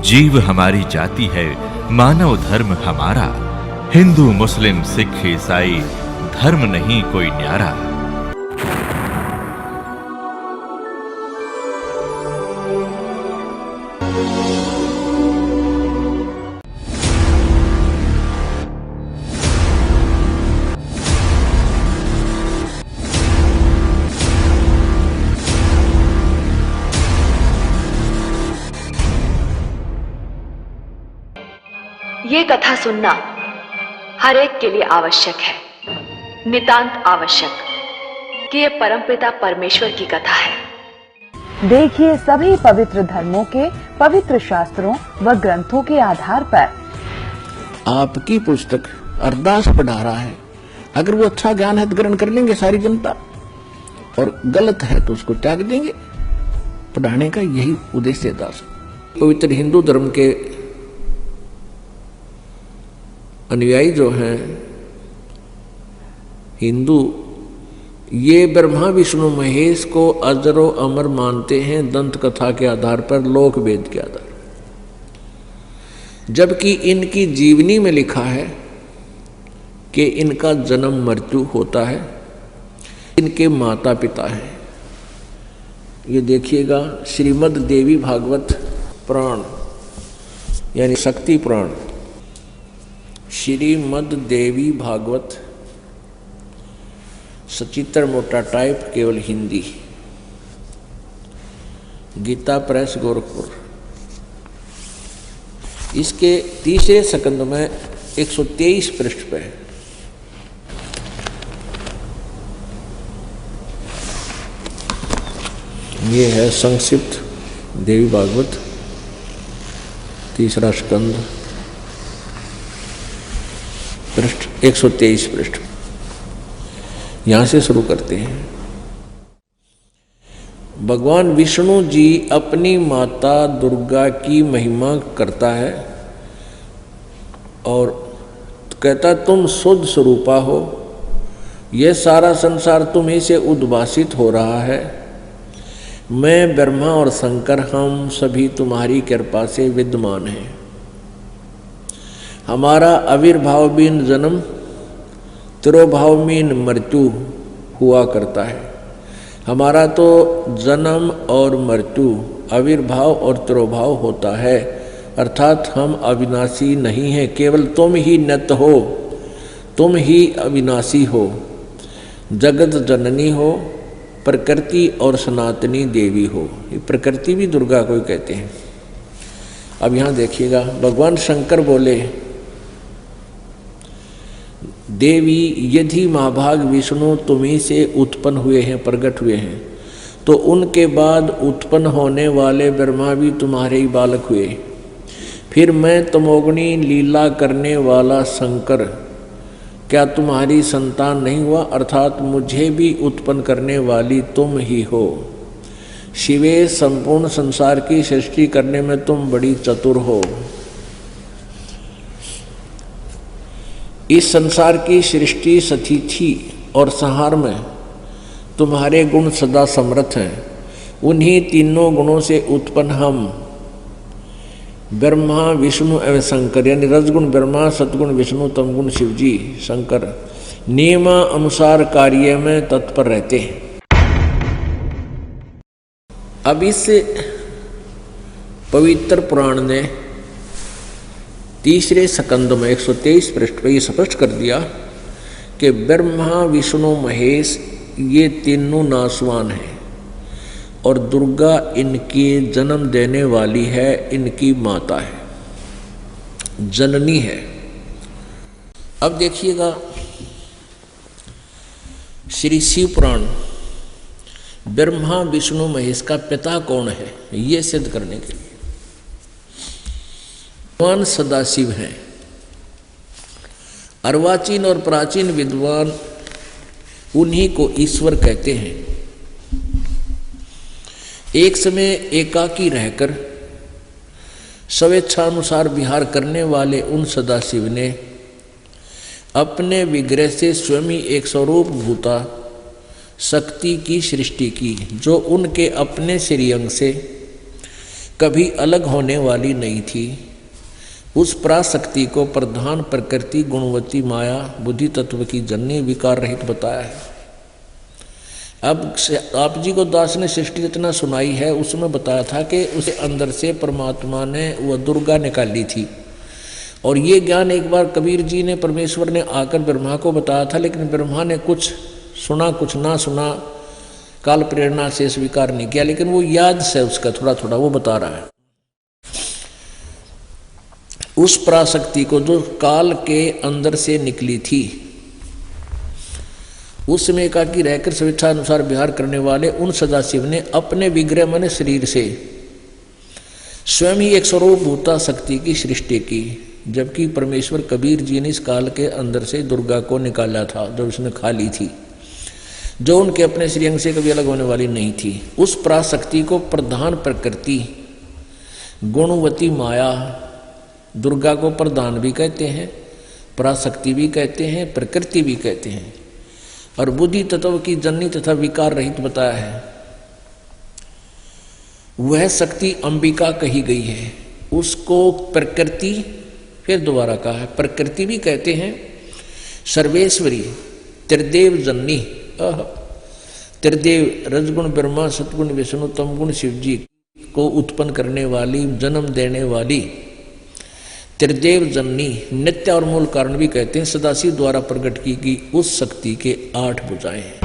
जीव हमारी जाति है, मानव धर्म हमारा। हिंदू मुस्लिम सिख ईसाई धर्म नहीं कोई न्यारा। ये कथा सुनना हर एक के लिए आवश्यक है, नितांत आवश्यक, कि ये परमपिता परमेश्वर की कथा है। देखिए सभी पवित्र धर्मों के पवित्र शास्त्रों व ग्रंथों के आधार पर आपकी पुस्तक अरदास पढ़ा रहा है। अगर वो अच्छा ज्ञान है तो ग्रहण कर लेंगे सारी जनता, और गलत है तो उसको त्याग देंगे। पढ़ाने का यही उद्देश्य है दास। पवित्र हिंदू धर्म के अनुयायी जो हैं हिंदू, ये ब्रह्मा विष्णु महेश को अजरो अमर मानते हैं दंत कथा के आधार पर, लोक वेद के आधार, जबकि इनकी जीवनी में लिखा है कि इनका जन्म मृत्यु होता है, इनके माता पिता हैं। ये देखिएगा श्रीमद् देवी भागवत पुराण यानी शक्ति पुराण, श्रीमद् देवी भागवत सचित्र मोटा टाइप केवल हिंदी, गीता प्रेस गोरखपुर। इसके तीसरे स्कंद में 123 पृष्ठ पे ये है संक्षिप्त देवी भागवत तीसरा स्कंद पृष्ठ 123 पृष्ठ। यहां से शुरू करते हैं। भगवान विष्णु जी अपनी माता दुर्गा की महिमा करता है और कहता तुम शुद्ध स्वरूपा हो, यह सारा संसार तुम्हीं से उद्भासित हो रहा है। मैं ब्रह्मा और शंकर हम सभी तुम्हारी कृपा से विद्यमान हैं। हमारा आविर्भाव बिन जन्म, तिरोभाव बिन मृत्यु हुआ करता है। हमारा तो जन्म और मृत्यु, आविर्भाव और तिरोभाव होता है, अर्थात हम अविनाशी नहीं हैं। केवल तुम ही नित्य हो, तुम ही अविनाशी हो, जगत जननी हो, प्रकृति और सनातनी देवी हो। ये प्रकृति भी दुर्गा को कहते हैं। अब यहाँ देखिएगा, भगवान शंकर बोले देवी यदि महाभाग विष्णु तुम्हीं से उत्पन्न हुए हैं, प्रकट हुए हैं, तो उनके बाद उत्पन्न होने वाले ब्रह्मा भी तुम्हारे ही बालक हुए। फिर मैं तमोगुणी लीला करने वाला शंकर क्या तुम्हारी संतान नहीं हुआ? अर्थात मुझे भी उत्पन्न करने वाली तुम ही हो। शिवे संपूर्ण संसार की सृष्टि करने में तुम बड़ी चतुर हो। इस संसार की सृष्टि स्थिति और संहार में तुम्हारे गुण सदा समर्थ हैं। उन्हीं तीनों गुणों से उत्पन्न हम ब्रह्मा विष्णु एवं शंकर, यानी रजगुण ब्रह्मा, सतगुण विष्णु, तमगुण शिवजी शंकर, नियमानुसार कार्य में तत्पर रहते हैं। अब इस पवित्र पुराण ने तीसरे स्कंद में 123 पृष्ठ पर यह स्पष्ट कर दिया कि ब्रह्मा विष्णु महेश ये तीनों नासवान हैं और दुर्गा इनके जन्म देने वाली है, इनकी माता है, जननी है। अब देखिएगा श्री शिव पुराण, ब्रह्मा विष्णु महेश का पिता कौन है ये सिद्ध करने के लिए भगवान सदाशिव हैं। अर्वाचीन और प्राचीन विद्वान उन्हीं को ईश्वर कहते हैं। एक समय एकाकी रहकर स्वेच्छानुसार विहार करने वाले उन सदाशिव ने अपने विग्रह से स्वयं ही एक स्वरूप भूता शक्ति की सृष्टि की, जो उनके अपने श्रीअंग से कभी अलग होने वाली नहीं थी। उस पराशक्ति को प्रधान प्रकृति गुणवती माया बुद्धि तत्व की जननी विकार रहित बताया है। अब आप जी को दास ने सृष्टि रचना सुनाई है, उसमें बताया था कि उसे अंदर से परमात्मा ने वह दुर्गा निकाली थी। और ये ज्ञान एक बार कबीर जी ने परमेश्वर ने आकर ब्रह्मा को बताया था, लेकिन ब्रह्मा ने कुछ सुना कुछ ना सुना, काल प्रेरणा से स्वीकार नहीं किया। लेकिन वो याद से उसका थोड़ा थोड़ा वो बता रहा है। उस पराशक्ति को जो काल के अंदर से निकली थी, उस समय एकाकी रहकर स्वेच्छा अनुसार विहार करने वाले उन सदाशिव ने अपने विग्रह मन शरीर से स्वयं ही एक स्वरूप भूता शक्ति की सृष्टि की, जबकि परमेश्वर कबीर जी ने इस काल के अंदर से दुर्गा को निकाला था, जब उसने खा ली थी, जो उनके अपने श्रीअंग से कभी अलग होने वाली नहीं थी। उस पराशक्ति को प्रधान प्रकृति गुणवती माया, दुर्गा को प्रधान भी कहते हैं, पराशक्ति भी कहते हैं, प्रकृति भी कहते हैं, और बुद्धि तत्व की जननी तथा विकार रहित बताया है। वह शक्ति अंबिका कही गई है। उसको प्रकृति, फिर दोबारा कहा है, प्रकृति भी कहते हैं, सर्वेश्वरी, त्रिदेव जननी, त्रिदेव रजगुण ब्रह्मा, सतगुण विष्णु, तमगुण शिव जी को उत्पन्न करने वाली, जन्म देने वाली त्रिदेव जननी, नित्य और मूल कारण भी कहते हैं। सदाशिव द्वारा प्रकट की गई उस शक्ति के 8 भुजाएं हैं।